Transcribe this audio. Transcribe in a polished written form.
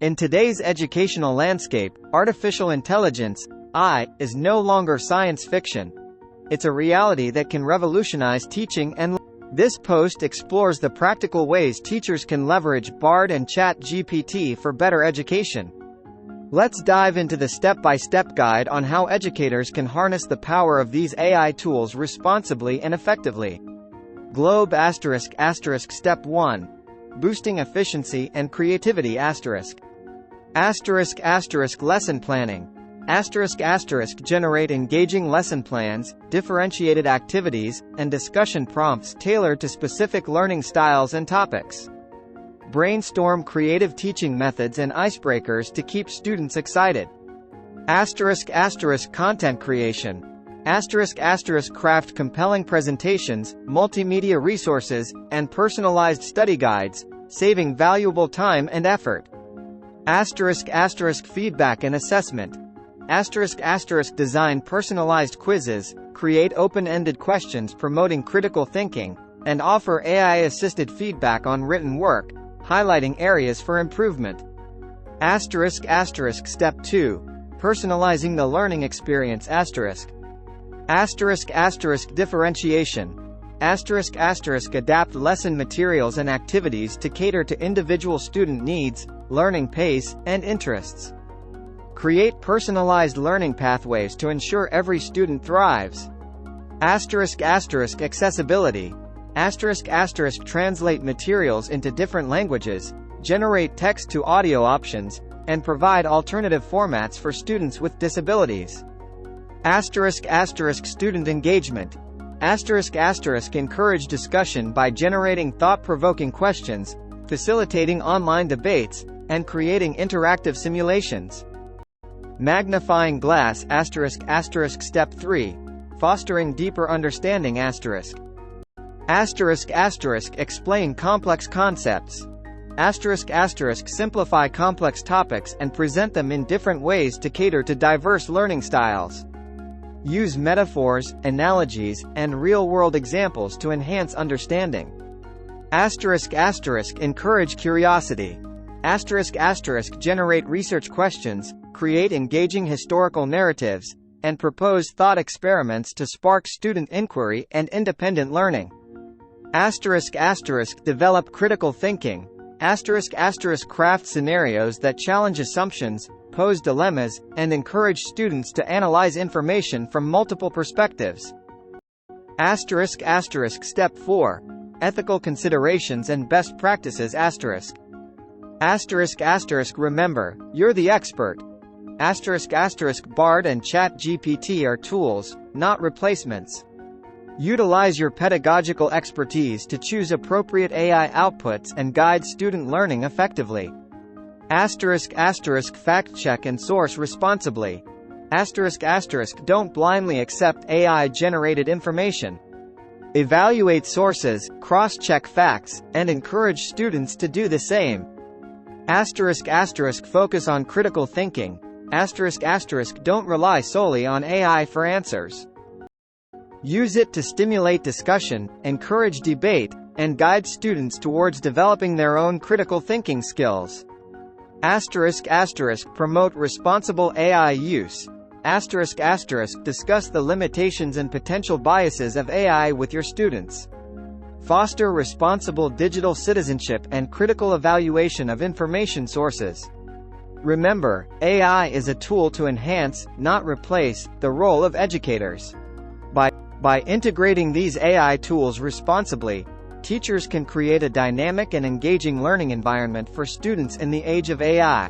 In today's educational landscape, artificial intelligence, AI, is no longer science fiction. It's a reality that can revolutionize teaching and learning. This post explores the practical ways teachers can leverage Bard and ChatGPT for better education. Let's dive into the step-by-step guide on how educators can harness the power of these AI tools responsibly and effectively. Globe ***. Step 1. Boosting efficiency and creativity ****. Lesson planning. Generate engaging lesson plans, differentiated activities, and discussion prompts tailored to specific learning styles and topics. Brainstorm creative teaching methods and icebreakers to keep students excited. Content creation. Craft compelling presentations, multimedia resources, and personalized study guides, saving valuable time and effort. Feedback and assessment. Design personalized quizzes, create open-ended questions promoting critical thinking, and offer AI-assisted feedback on written work, highlighting areas for improvement. Step 2. Personalizing the learning experience Differentiation. Adapt lesson materials and activities to cater to individual student needs, learning pace, and interests. Create personalized learning pathways to ensure every student thrives. Accessibility. Translate materials into different languages, generate text-to-audio options, and provide alternative formats for students with disabilities. Student engagement. Encourage discussion by generating thought-provoking questions, facilitating online debates, and creating interactive simulations. Magnifying glass Step 3. Fostering deeper understanding Explain complex concepts. Simplify complex topics and present them in different ways to cater to diverse learning styles. Use metaphors, analogies, and real-world examples to enhance understanding. Encourage curiosity. Generate research questions, create engaging historical narratives, and propose thought experiments to spark student inquiry and independent learning. Develop critical thinking. Craft scenarios that challenge assumptions, pose dilemmas, and encourage students to analyze information from multiple perspectives. Step 4. Ethical considerations and best practices Remember, you're the expert. Bard and ChatGPT are tools, not replacements. Utilize your pedagogical expertise to choose appropriate AI outputs and guide student learning effectively. Fact check and source responsibly. Don't blindly accept AI-generated information. Evaluate sources, cross-check facts, and encourage students to do the same. Focus on critical thinking. Don't rely solely on AI for answers. Use it to stimulate discussion, encourage debate, and guide students towards developing their own critical thinking skills. Promote responsible AI use. Discuss the limitations and potential biases of AI with your students. Foster responsible digital citizenship and critical evaluation of information sources. Remember, AI is a tool to enhance, not replace, the role of educators. By integrating these AI tools responsibly, teachers can create a dynamic and engaging learning environment for students in the age of AI.